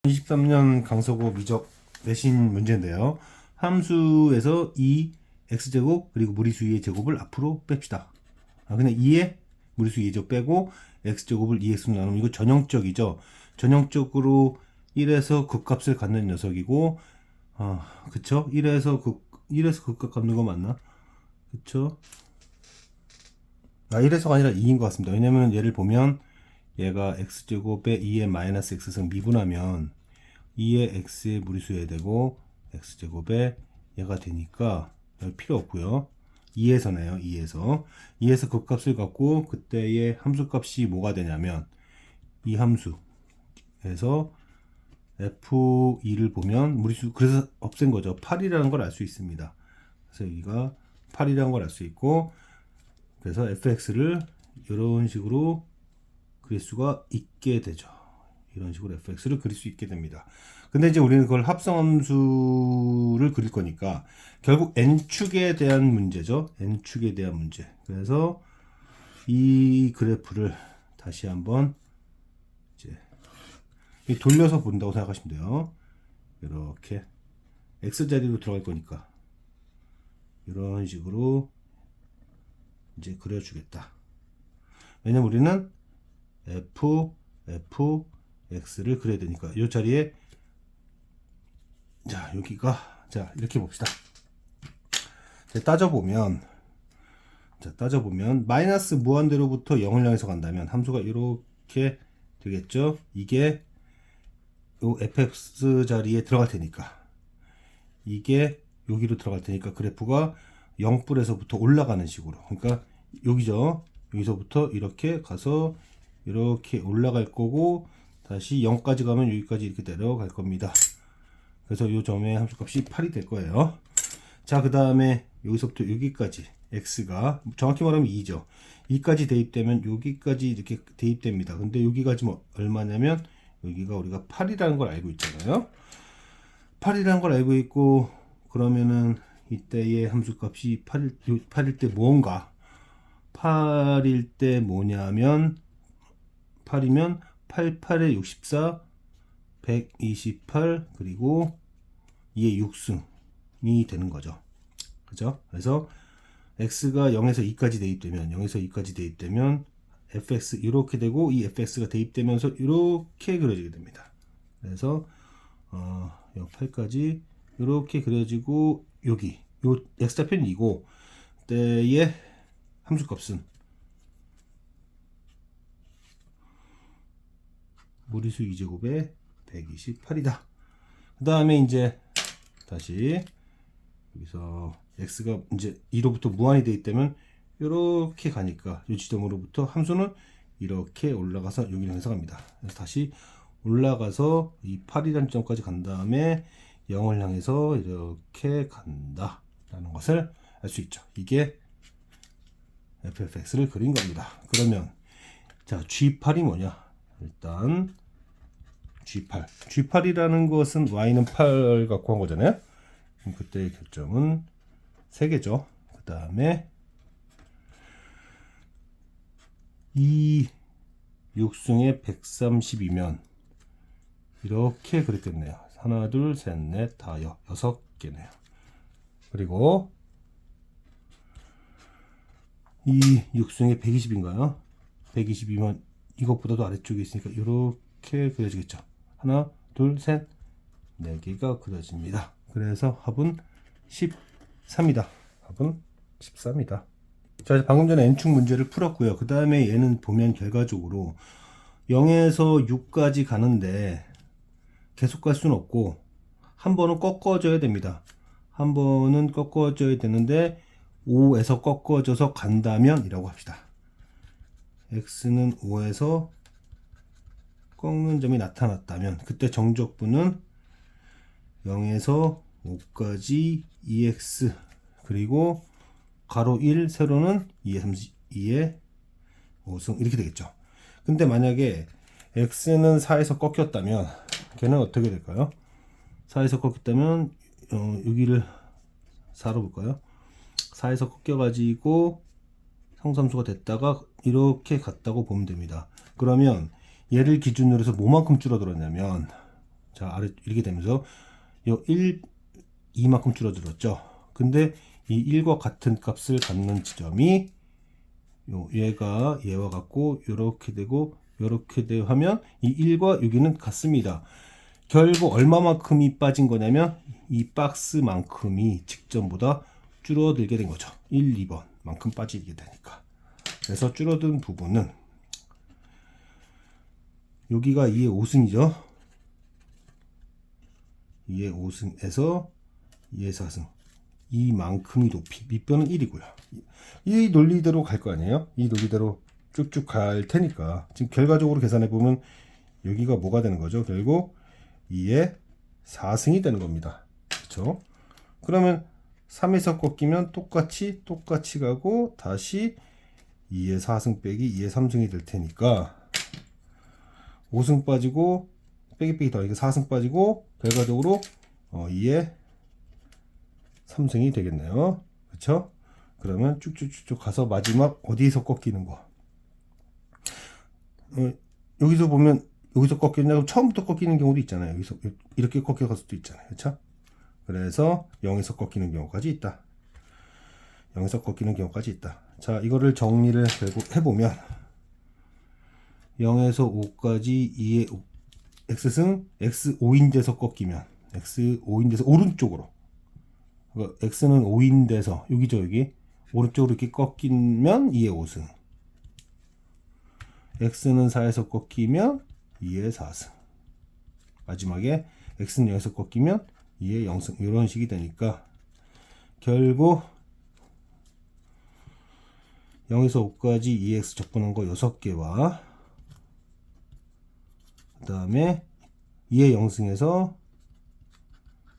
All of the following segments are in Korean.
23년 강서구 미적 내신 문제인데요. 함수에서 2x제곱 그리고 무리수 2의 제곱을 앞으로 뺍시다. 그냥 2의 무리수 2의 제곱 빼고 x제곱을 2x로 나누면 이거 전형적이죠. 전형적으로 1에서 극값을 갖는 녀석이고 그쵸? 1에서 극값 갖는 거 맞나? 그쵸? 1에서가 아니라 2인 것 같습니다. 왜냐면 얘를 보면 얘가 x제곱에 2의 마이너스 x승 미분하면 2의 x의 무리수에 되고 x제곱에 얘가 되니까 필요 없고요. 2에서네요. 2에서 극값을 갖고 그때의 함수값이 뭐가 되냐면 이 함수에서 f2를 보면 무리수 그래서 없앤 거죠. 8이라는 걸 알 수 있습니다. 그래서 여기가 8이라는 걸 알 수 있고 그래서 fx를 이런 식으로 그릴 수가 있게 되죠. 이런 식으로 fx를 그릴 수 있게 됩니다. 근데 이제 우리는 그걸 합성함수를 그릴 거니까 결국 n축에 대한 문제죠. n축에 대한 문제. 그래서 이 그래프를 다시 한번 이제 돌려서 본다고 생각하시면 돼요. 이렇게 x자리로 들어갈 거니까 이런 식으로 이제 그려주겠다. 왜냐면 우리는 fx를 그려야 되니까 이 자리에 자 여기가 자 이렇게 봅시다. 따져보면 마이너스 무한대로부터 0을 향해서 간다면 함수가 이렇게 되겠죠. 이게 요 fx 자리에 들어갈 테니까 이게 여기로 들어갈 테니까 그래프가 0불에서부터 올라가는 식으로 그러니까 여기죠. 여기서부터 이렇게 가서 이렇게 올라갈 거고 다시 0까지 가면 여기까지 이렇게 내려갈 겁니다. 그래서 이 점의 함수값이 8이 될 거예요. 자, 그 다음에 여기서부터 여기까지 x가 정확히 말하면 2죠. 2까지 대입되면 여기까지 이렇게 대입됩니다. 근데 여기가 지금 얼마냐면 여기가 우리가 8이라는 걸 알고 있잖아요. 8이라는 걸 알고 있고 그러면은 이때의 함수값이 8일 때 뭔가 8일 때 뭐냐면 8이면 88에 64 128 그리고 2의 6승이 되는 거죠. 그죠? 그래서 x가 0에서 2까지 대입되면 fx 이렇게 되고 이 fx가 대입되면서 이렇게 그려지게 됩니다. 그래서 8까지 이렇게 그려지고 여기 요 x좌표는 2고 때의 함수값은 무리수 2제곱에 128이다. 그 다음에 이제 다시 여기서 x가 이제 2로부터 무한이 대입되면 이렇게 가니까 이 지점으로부터 함수는 이렇게 올라가서 여기를 향해서 갑니다. 그래서 다시 올라가서 이 8이라는 점까지 간 다음에 0을 향해서 이렇게 간다 라는 것을 알 수 있죠. 이게 fx를 그린 겁니다. 그러면 자 g8이 뭐냐? 일단 G8이라는 것은 y는 8 갖고 한 거잖아요. 그럼 그때의 결정은 3개죠. 그 다음에 이 6승에 130이면 이렇게 그랬겠네요. 하나, 둘, 셋, 넷, 다 6개네요. 그리고 이 6승에 120인가요? 120이면 이것보다도 아래쪽에 있으니까 이렇게 그려지겠죠. 하나, 둘, 셋, 4개가 그려집니다. 그래서 합은 13이다. 합은 13이다. 자, 방금 전에 n축 문제를 풀었고요. 그 다음에 얘는 보면 결과적으로 0에서 6까지 가는데 계속 갈 수는 없고 한 번은 꺾어줘야 됩니다. 한 번은 꺾어줘야 되는데 5에서 꺾어져서 간다면 이라고 합시다. x는 5에서 꺾는 점이 나타났다면 그때 정적분은 0에서 5까지 2x 그리고 가로 1 세로는 2의 30, 2의 5승 이렇게 되겠죠. 근데 만약에 x는 4에서 꺾였다면 걔는 어떻게 될까요? 4에서 꺾였다면 여기를 4로 볼까요? 4에서 꺾여가지고 상수함수가 됐다가 이렇게 갔다고 보면 됩니다. 그러면 얘를 기준으로 해서 뭐만큼 줄어들었냐면 자, 아래 이렇게 되면서 요 1, 2만큼 줄어들었죠. 근데 이 1과 같은 값을 갖는 지점이 얘가 얘와 같고 요렇게 되고 요렇게 되고 하면 이 1과 여기는 같습니다. 결국 얼마만큼이 빠진 거냐면 이 박스만큼이 직전보다 줄어들게 된 거죠. 1, 2번 만큼 빠지게 되니까. 그래서 줄어든 부분은 여기가 2의 5승이죠. 2의 5승에서 2의 4승. 이만큼이 높이. 밑변은 1이고요. 이 논리대로 갈 거 아니에요? 이 논리대로 쭉쭉 갈 테니까. 지금 결과적으로 계산해 보면 여기가 뭐가 되는 거죠? 결국 2의 4승이 되는 겁니다. 그렇죠? 그러면 3에서 꺾이면 똑같이 가고 다시 2의 4승 빼기 2의 3승이 될 테니까 5승 빠지고 빼기 더하기 4승 빠지고 결과적으로 2의 3승이 되겠네요. 그렇죠? 그러면 쭉쭉쭉 가서 마지막 어디에서 꺾이는 거? 여기서 보면 여기서 꺾이냐고 처음부터 꺾이는 경우도 있잖아요. 여기서 이렇게 꺾여갈 수도 있잖아요. 그렇죠? 그래서 0에서 꺾이는 경우까지 있다. 0에서 꺾이는 경우까지 있다. 자, 이거를 정리를 결국 해보면 0에서 5까지 2의 x승 x5인데서 꺾이면 x5인데서 오른쪽으로 그러니까 x는 5인데서 여기죠. 여기 오른쪽으로 이렇게 꺾이면 2의 5승 x는 4에서 꺾이면 2의 4승 마지막에 x는 0에서 꺾이면 2의 0승 이런 식이 되니까 결국 0에서 5까지 2x 적분한 거 6개와 그 다음에 2의 0승에서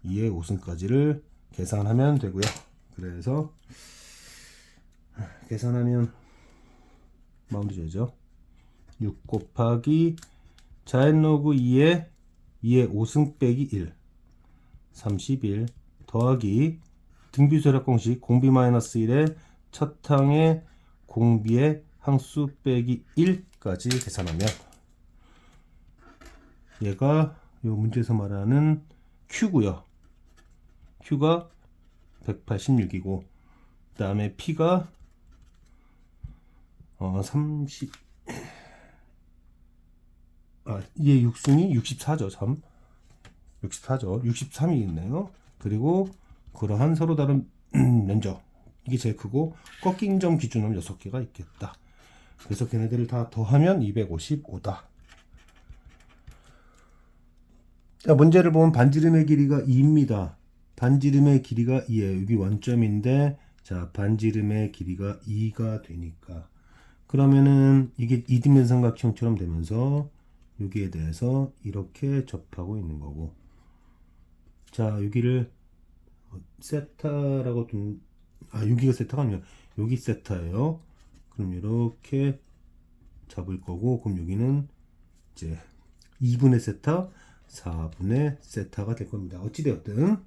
2의 5승까지를 계산하면 되고요. 그래서 계산하면 마운드 되죠. 6 곱하기 자엔 로그 2의 5승 빼기 1 31 더하기 등비수열합 공식 공비 마이너스 1의 첫 항의 공비의 항수 빼기 1까지 계산하면 얘가 이 문제에서 말하는 Q고요. Q가 186이고 그 다음에 P가 30 얘 6승이 64죠. 64죠. 63이 있네요. 그리고 그러한 서로 다른 면적 이게 제일 크고 꺾인 점 기준으로 6개가 있겠다. 그래서 걔네들을 다 더하면 255다. 자, 문제를 보면 반지름의 길이가 2입니다. 반지름의 길이가 2예요. 여기 원점인데 자, 반지름의 길이가 2가 되니까 그러면은 이게 이등변 삼각형처럼 되면서 여기에 대해서 이렇게 접하고 있는 거고 자, 여기를 세타라고 여기가 세타가 아니라 여기 세타예요. 그럼 이렇게 잡을 거고 그럼 여기는 이제 2분의 세타 4분의 세타가 될 겁니다. 어찌되었든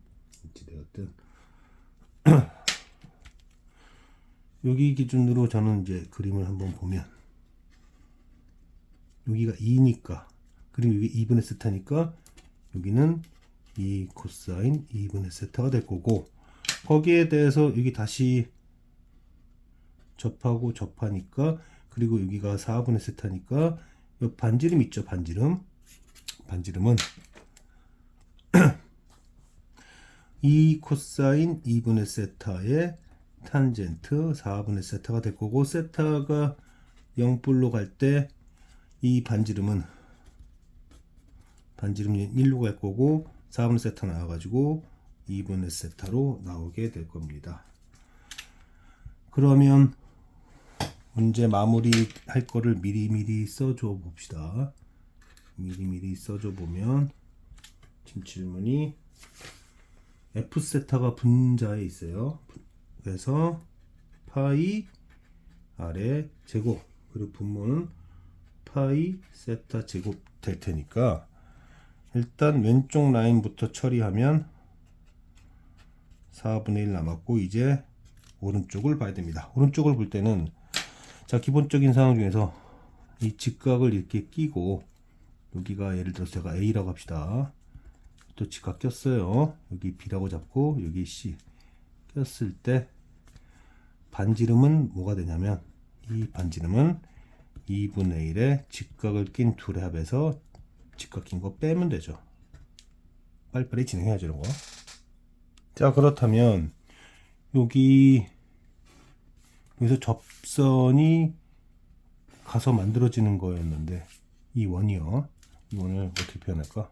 여기 기준으로 저는 이제 그림을 한번 보면 여기가 2니까 그리고 여기 2분의 세타니까 여기는 2 코사인 2분의 세타가 될 거고 거기에 대해서 여기 다시 접하니까 그리고 여기가 4분의 세타니까 이 반지름 있죠. 반지름은 2 코사인 2분의 세타의 탄젠트 4분의 세타가 될 거고 세타가 0불로 갈 때 이 반지름은 1로 갈 거고 4분의 세타 나와가지고 2분의 세타로 나오게 될 겁니다. 그러면 문제 마무리 할 거를 미리미리 써줘 봅시다. 미리미리 써줘 보면 지금 질문이 F 세타가 분자에 있어요. 그래서 파이 아래 제곱 그리고 분모는 파이 세타 제곱 될 테니까 일단 왼쪽 라인부터 처리하면 4분의 1 남았고 이제 오른쪽을 봐야 됩니다. 오른쪽을 볼 때는 자 기본적인 상황 중에서 이 직각을 이렇게 끼고 여기가 예를 들어서 제가 A라고 합시다. 또 직각 꼈어요. 여기 B라고 잡고 여기 C 꼈을 때 반지름은 뭐가 되냐면 이 반지름은 2분의 1에 직각을 낀 둘의 합에서 직각 낀 거 빼면 되죠. 빨리빨리 진행해야죠, 이런 거. 자, 그렇다면 여기서 접선이 가서 만들어지는 거였는데 이 원이요. 이 원을 어떻게 표현할까?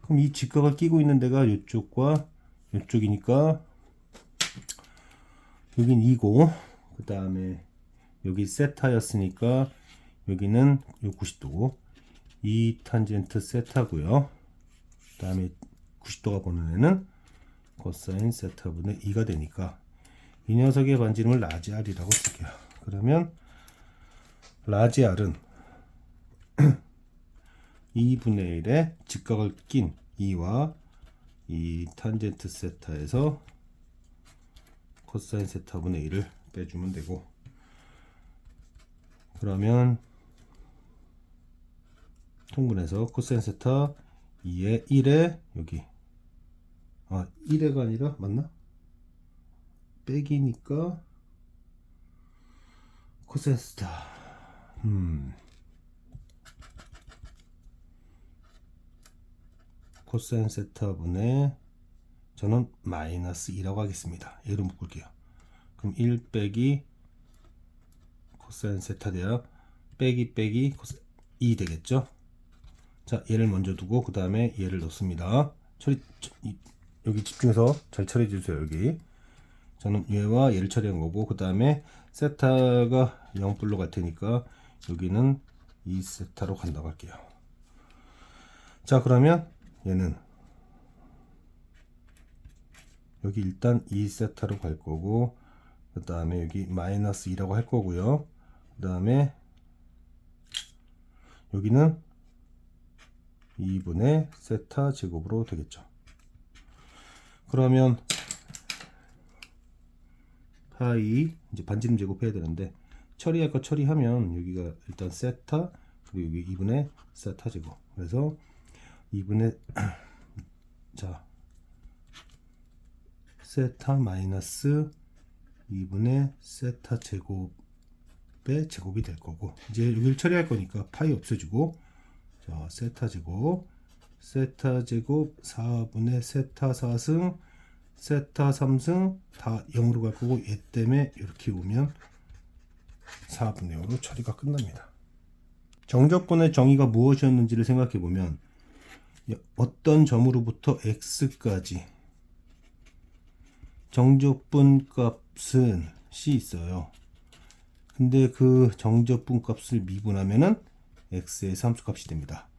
그럼 이 직각을 끼고 있는 데가 이쪽과 이쪽이니까 여긴 2고 그 다음에 여기 세타였으니까 여기는 90도고 이 탄젠트 세타고요. 그 다음에 90도가 보는 애는 코사인 세타분의 2가 되니까 이 녀석의 반지름을 라지 R이라고 쓸게요. 그러면 라지 R은 2분의 1에 직각을 낀 2와 이 탄젠트 세타에서 코사인 세타분의 1을 빼주면 되고, 그러면 통분해서 코사인 세타 2에 1에 여기 1에가 아니라 맞나? 빼기니까 코사인 세타 코사인 세타분의 저는 마이너스 2라고 하겠습니다. 얘로 묶을게요. 그럼 1 빼기 코사인 세타 돼야 빼기 2 되겠죠. 자, 얘를 먼저 두고 그 다음에 얘를 넣습니다. 여기 집중해서 잘 처리해 주세요. 여기 저는 얘와 얘를 처리한 거고, 그 다음에 세타가 0불로 갈 테니까 여기는 2세타로 간다고 할게요. 자, 그러면 얘는 여기 일단 2세타로 갈 거고, 그 다음에 여기 마이너스 2라고 할 거고요. 그 다음에 여기는 2분의 세타 제곱으로 되겠죠. 그러면 파이 이제 반지름 제곱해야 되는데 처리할 거 처리하면 여기가 일단 세타 그리고 여기 2분의 세타 제곱, 그래서 2분의 자 세타 마이너스 2분의 세타 제곱의 제곱이 될 거고, 이제 여기를 처리할 거니까 파이 없어지고, 자 세타 제곱 4분의 세타 4승 세타 3승 다 0으로 갈 거고, 얘 때문에 이렇게 오면 4분의 5로 처리가 끝납니다. 정적분의 정의가 무엇이었는지를 생각해 보면 어떤 점으로부터 x까지 정적분 값은 c 있어요. 근데 그 정적분 값을 미분하면은 x의 함수 값이 됩니다.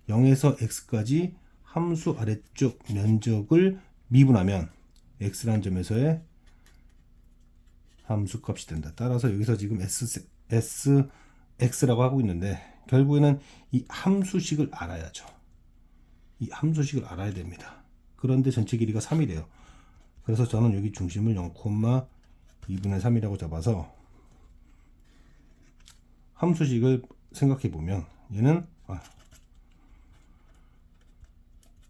0에서 x까지 함수 아래쪽 면적을 미분하면 x라는 점에서의 함수 값이 된다. 따라서 여기서 지금 x라고 하고 있는데 결국에는 이 함수식을 알아야죠. 이 함수식을 알아야 됩니다. 그런데 전체 길이가 3이래요. 그래서 저는 여기 중심을 0,2분의 3이라고 잡아서 함수식을 생각해 보면 얘는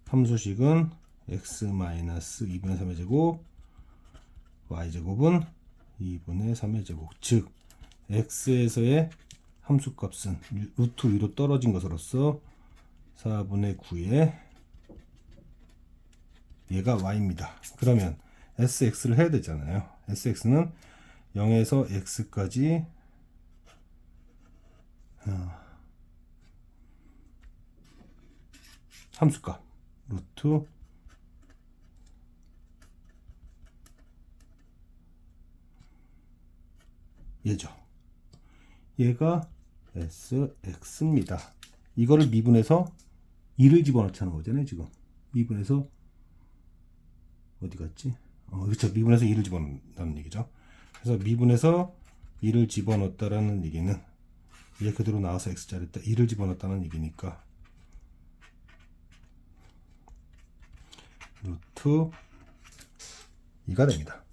함수식은 x-2분의 3의 제곱 y제곱은 2분의 3의 제곱, 즉 x에서의 함수값은 루트 위로 떨어진 것으로서 4분의 9에 얘가 y입니다. 그러면 sx를 해야 되잖아요. sx는 0에서 x까지 함수값 루트 얘죠. 얘가 sx입니다. 이거를 미분해서 2를 집어넣자는 거잖아요. 지금 미분해서 어디 갔지? 그렇죠. 미분해서 2를 집어넣는다는 얘기죠. 그래서 미분해서 2를 집어넣었다라는 얘기는 얘 그대로 나와서 x자리에다 2를 집어넣었다는 얘기니까 루트 2가 됩니다.